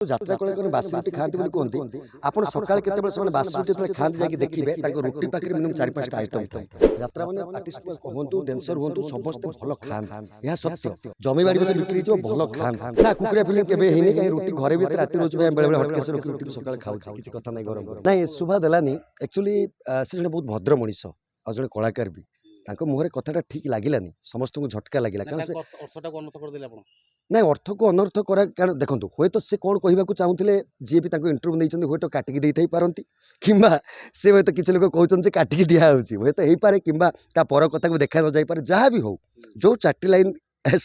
যাত্রা কলে কোন বাসি রুটি খাଆନ୍ତି ବୋଲି କୁହନ୍ତି। ଆପଣ ସକାଳେ କେତେବେଳେ ସେମାନେ ବାସି ରୁଟି ଯେତେବେଳେ ଖାଆନ୍ତି ଯାଇକି ଦେଖିବେ ତାଙ୍କ ରୁଟି ପାଖରେ ମିନିମମ୍ 4-5ଟା ଆଇଟମ୍ ଥାଏ। ଯାତ୍ରା ମାନେ ଆର୍ଟିଷ୍ଟ ହୁଅନ୍ତୁ ଡ୍ୟାନ୍ସର ହୁଅନ୍ତୁ ସମସ୍ତେ ଭଲ ଖାଆନ୍ତି। ଏହା ସତ୍ୟ। ଜମିବାଡ଼ି ପଛେ ବିକ୍ରି ହେଇଯିବ ଭଲ ଖାଆନ୍ତି। ନା କୁକୁଡ଼ା ଫିଲିଂ କେବେ ହେଇନି କାହିଁ ରୁଟି ଘରେ ବି ରାତି ରୋଜ ପାଇଁ ବେଳେ ବେଳେ ହଟକେଶ ରଖି ରୁଟି ସକାଳେ ଖାଉଛି କିଛି କଥା ନାହିଁ ଗରମ ଗରମ। ନାଇଁ ଶୁଭା ଦେଲାନି ଆକ୍ଚୁଆଲି ସେ ଜଣେ ବହୁତ ଭଦ୍ର ମଣିଷ ଆଉ ଜଣେ କଳାକାର ବି। ତାଙ୍କ ମୁହଁରେ କଥାଟା ଠିକ୍ ଲାଗିଲାନି ସମସ୍ତଙ୍କୁ ଝଟକା ଲାଗିଲା କାରଣ ସେ ଅର୍ଥଟାକୁ ଅନର୍ଥ କରିଦେଲେ ଆପଣ। ନାଇଁ ଅର୍ଥକୁ ଅନର୍ଥ କରା କାରଣ ଦେଖନ୍ତୁ ହୁଏତ ସେ କ'ଣ କହିବାକୁ ଚାହୁଁଥିଲେ ଯିଏ ବି ତାଙ୍କୁ ଇଣ୍ଟରଭ୍ୟୁ ନେଇଛନ୍ତି ହୁଏତ କାଟିକି ଦେଇଥାଇ ପାରନ୍ତି କିମ୍ବା ସେ ହୁଏତ କିଛି ଲୋକ କହୁଛନ୍ତି ଯେ କାଟିକି ଦିଆହେଉଛି ହୁଏତ ହେଇପାରେ କିମ୍ବା ତା ପର କଥାକୁ ଦେଖା ନ ଯାଇପାରେ ଯାହା ବି ହଉ ଯୋଉ 4ଟି ଲାଇନ୍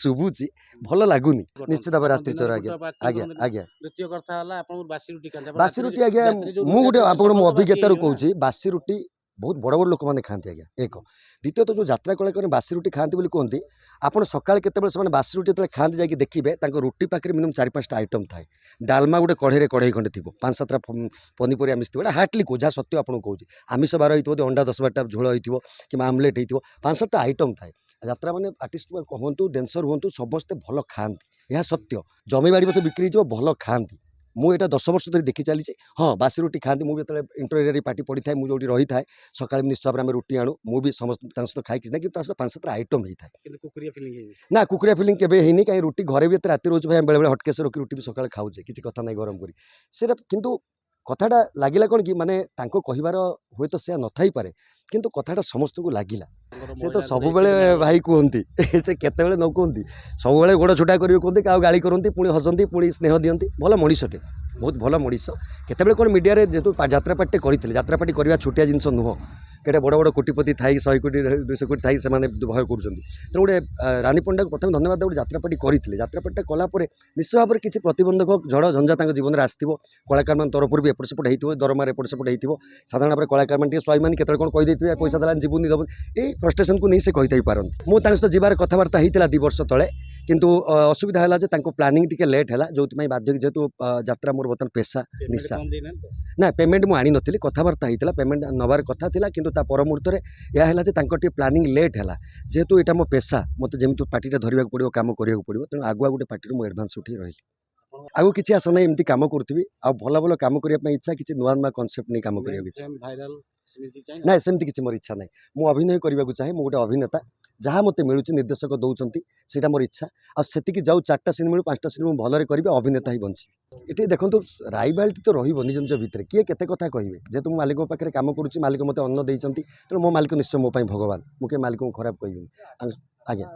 ଶୁଭୁଛି ଭଲ ଲାଗୁନି ନିଶ୍ଚିତ ଭାବରେ ରାତ୍ରି ଚୋର ଆଜ୍ଞା ଆଜ୍ଞା ଆଜ୍ଞା ଦ୍ୱିତୀୟ କଥା ହେଲା ଆପଣ ବାସି ରୁଟି ଖାଆନ୍ତି। ବାସି ରୁଟି ଆଜ୍ଞା ମୁଁ ଗୋଟେ ଆପଣ ମୋ ଅଭିଜ୍ଞତାରୁ କହୁଛି ବାସି ରୁଟି ବହୁତ ବଡ଼ ବଡ଼ ଲୋକମାନେ ଖାଆନ୍ତି ଆଜ୍ଞା ଏକ ଦ୍ୱିତୀୟତଃ ଯେଉଁ ଯାତ୍ରା କଳାକାର ବାସି ରୁଟି ଖାଆନ୍ତି ବୋଲି କୁହନ୍ତି ଆପଣ ସକାଳେ କେତେବେଳେ ସେମାନେ ବାସି ରୁଟି ଯେତେବେଳେ ଖାଆନ୍ତି ଯାଇକି ଦେଖିବେ ତାଙ୍କ ରୁଟି ପାଖରେ ମିନିମମ୍ 4-5ଟା ଆଇଟମ୍ ଥାଏ। ଡାଲମା ଗୋଟେ କଢ଼େଇରେ କଢ଼େଇ ଖଣ୍ଡେ ଥିବ 5-7ଟା ପନିପରିବା ମିଶିଥିବ ଏଇଟା ହାର୍ଟଲି କହୁଛି ଯାହା ସତ୍ୟ ଆପଣଙ୍କୁ କହୁଛି ଆମିଷ ବାର ହେଇଥିବ ଅଣ୍ଡା 10-12ଟା ଝୋଳ ହେଇଥିବ କିମ୍ବା ଆମଲେଟ୍ ହେଇଥିବ 5-7ଟା ଆଇଟମ୍ ଥାଏ। ଯାତ୍ରା ମାନେ ଆର୍ଟିଷ୍ଟ ହୁଅନ୍ତୁ ଡ୍ୟାନ୍ସର ହୁଅନ୍ତୁ ସମସ୍ତେ ଭଲ ଖାଆନ୍ତି ଏହା ସତ୍ୟ ଜମିବାଡ଼ି ପଛେ ବିକ୍ରି ହେଇଯିବ ଭଲ ଖାଆନ୍ତି। ମୁଁ ଏଇଟା 10 ବର୍ଷ ଧରି ଦେଖି ଚାଲିଛି ହଁ ବାସି ରୁଟି ଖାଆନ୍ତି ମୁଁ ଯେତେବେଳେ ଇଣ୍ଟରଏରିଆରେ ପାର୍ଟି ପଡ଼ିଥାଏ ମୁଁ ଯେଉଁଠି ରହିଥାଏ ସକାଳେ ନିଶ୍ଚୟ ଭାବରେ ଆମେ ରୁଟି ଆଣୁ ମୁଁ ବି ସମସ୍ତ ତାଙ୍କ ସହିତ ଖାଇକି ନା କିନ୍ତୁ ତା ସହିତ 5-7ଟା ଆଇଟମ୍ ହେଇଥାଏ। ନା କୁକୁଡ଼ା ଫିଲିଂ କେବେ ହେଇନି କାହିଁ ରୁଟି ଘରେ ବି ଏତେ ରାତି ରୋଜ ପାଇଁ ବେଳେବେଳେ ହଟକେଶ ରଖି ରୁଟି ବି ସକାଳେ ଖାଉଛେ କିଛି କଥା ନାହିଁ ଗରମ କରି ସେଇଟା କିନ୍ତୁ କଥାଟା ଲାଗିଲା କ'ଣ କି ମାନେ ତାଙ୍କ କହିବାର ହୁଏତ ସେୟା ନଥାଇପାରେ କିନ୍ତୁ କଥାଟା ସମସ୍ତଙ୍କୁ ଲାଗିଲା ସେ ତ ସବୁବେଳେ ଭାଇ କୁହନ୍ତି ସେ କେତେବେଳେ ନ କୁହନ୍ତି ସବୁବେଳେ ଗୋଡ଼ ଛୋଟା କରିବେ କୁହନ୍ତି କାହାକୁ ଗାଳି କରନ୍ତି ପୁଣି ହସନ୍ତି ପୁଣି ସ୍ନେହ ଦିଅନ୍ତି ଭଲ ମଣିଷଟେ ବହୁତ ଭଲ ମଣିଷ କେତେବେଳେ କ'ଣ ମିଡ଼ିଆରେ ଯେହେତୁ ଯାତ୍ରା ପାର୍ଟିଟେ କରିଥିଲେ ଯାତ୍ରା ପାର୍ଟି କରିବା ଛୋଟିଆ ଜିନିଷ ନୁହଁ କେତେ ବଡ଼ ବଡ଼ କୋଟିପତି ଥାଇ 100 କୋଟି 200 କୋଟି ଥାଇ ସେମାନେ ଭୟ କରୁଛନ୍ତି ତେଣୁ ଗୋଟେ ରାନୀ ପଣ୍ଡାକୁ ପ୍ରଥମେ ଧନ୍ୟବାଦ ଗୋଟେ ଯାତ୍ରା ପାର୍ଟି କରିଥିଲେ ଯାତ୍ରା ପାର୍ଟିଟା କଲା ପରେ ନିଶ୍ଚୟ ଭାବରେ କିଛି ପ୍ରତିବନ୍ଧକ ଝଡ଼ ଝଞ୍ଜା ତାଙ୍କ ଜୀବନରେ ଆସିଥିବ କଳାକାରମାନଙ୍କ ତରଫରୁ ବି ଏପଟ ସେପଟ ହେଇଥିବ ଦରମାରେ ଏପଟ ସେପଟ ହେଇଥିବ ସାଧାରଣ ଭାବରେ କଳାକାରମାନେ ଟିକେ ସ୍ୱାଭିମାନୀ କେତେବେଳେ କ'ଣ କହିଦେଇଥିବେ ପଇସା ଦେଲାନି ଯିବୁନି ଦେବୁନି ଏଇ ଫ୍ରଷ୍ଟ୍ରେସନକୁ ନେଇ ସେ କହିଥାଇ ପାରନ୍ତି ମୁଁ ତାଙ୍କ ସହିତ ଯିବାର କଥାବାର୍ତ୍ତା ହେଇଥିଲା 2 ବର୍ଷ ତଳେ କିନ୍ତୁ ଅସୁବିଧା ହେଲା ଯେ ତାଙ୍କ ପ୍ଲାନିଂ ଟିକେ ଲେଟ୍ ହେଲା ଯେଉଁଥିପାଇଁ ବାଧ୍ୟ ଯେହେତୁ ଯାତ୍ରା ମୋର ବର୍ତ୍ତମାନ ପେଶା ନିଶା ନା ପେମେଣ୍ଟ ମୁଁ ଆଣିନଥିଲି କଥାବାର୍ତ୍ତା ହେଇଥିଲା ପେମେଣ୍ଟ ନେବାର କଥା ଥିଲା କିନ୍ତୁ ତା ପର ମୁହୂର୍ତ୍ତରେ ଏହା ହେଲା ଯେ ତାଙ୍କ ଟିକେ ପ୍ଲାନିଂ ଲେଟ୍ ହେଲା ଯେହେତୁ ଏଇଟା ମୋ ପେଶା ମୋତେ ଯେମିତି ପାର୍ଟିଟା ଧରିବାକୁ ପଡ଼ିବ କାମ କରିବାକୁ ପଡ଼ିବ ତେଣୁ ଆଗୁଆ ଗୋଟେ ପାର୍ଟିରୁ ମୁଁ ଆଡ଼ଭାନ୍ସ ଉଠାଇ ରହିଲି ଆଗକୁ କିଛି ଆଶା ନାହିଁ ଏମିତି କାମ କରୁଥିବି ଆଉ ଭଲ ଭଲ କାମ କରିବା ପାଇଁ ଇଚ୍ଛା କିଛି ନୂଆ ନୂଆ କନସେପ୍ଟ ନେଇ କାମ କରିବାକୁ ଇଚ୍ଛା ନାଇଁ ସେମିତି କିଛି ମୋର ଇଚ୍ଛା ନାହିଁ ମୁଁ ଅଭିନୟ କରିବାକୁ ଚାହେଁ ମୁଁ ଗୋଟେ ଅଭିନେତା ଯାହା ମୋତେ ମିଳୁଛି ନିର୍ଦ୍ଦେଶକ ଦେଉଛନ୍ତି ସେଇଟା ମୋର ଇଚ୍ଛା ଆଉ ସେତିକି ଯାଉ 4ଟା ସିନ୍ ମିଳୁ 5ଟା ସିନ୍ ମୁଁ ଭଲରେ କରିବି ଅଭିନେତା ହିଁ ବଞ୍ଚିବି ଏଠି ଦେଖନ୍ତୁ ରାଇଭାଲିଟି ତ ରହିବ ନିଜ ନିଜ ଭିତରେ କିଏ କେତେ କଥା କହିବେ ଯେହେତୁ ମୁଁ ମାଲିକଙ୍କ ପାଖରେ କାମ କରୁଛି ମାଲିକ ମୋତେ ଅନ୍ନ ଦେଇଛନ୍ତି ତେଣୁ ମୋ ମାଲିକ ନିଶ୍ଚୟ ମୋ ପାଇଁ ଭଗବାନ ମୁଁ କେହି ମାଲିକଙ୍କୁ ଖରାପ କହିବିନି ଆଜ୍ଞା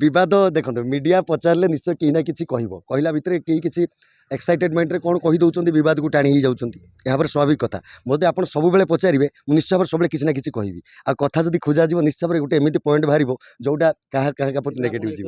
ବିବାଦ ଦେଖନ୍ତୁ ମିଡ଼ିଆ ପଚାରିଲେ ନିଶ୍ଚୟ କେହି ନା କିଛି କହିବ କହିଲା ଭିତରେ କେହି କିଛି ଏକ୍ସାଇଟେଡ଼ମେଣ୍ଟରେ କ'ଣ କହିଦେଉଛନ୍ତି ବିବାଦକୁ ଟାଣି ହେଇଯାଉଛନ୍ତି ଏହା ଭାବରେ ସ୍ୱାଭାବିକ କଥା ମୋତେ ଆପଣ ସବୁବେଳେ ପଚାରିବେ ମୁଁ ନିଶ୍ଚୟ ଭାବରେ ସବୁବେଳେ କିଛି ନା କିଛି କହିବି ଆଉ କଥା ଯଦି ଖୋଜାଯିବ ନିଶ୍ଚୟ ଭାବରେ ଗୋଟେ ଏମିତି ପଏଣ୍ଟ ବାହାରିବ ଯେଉଁଟା କାହା ପ୍ରତି ନେଗେଟିଭ୍ ଯିବ।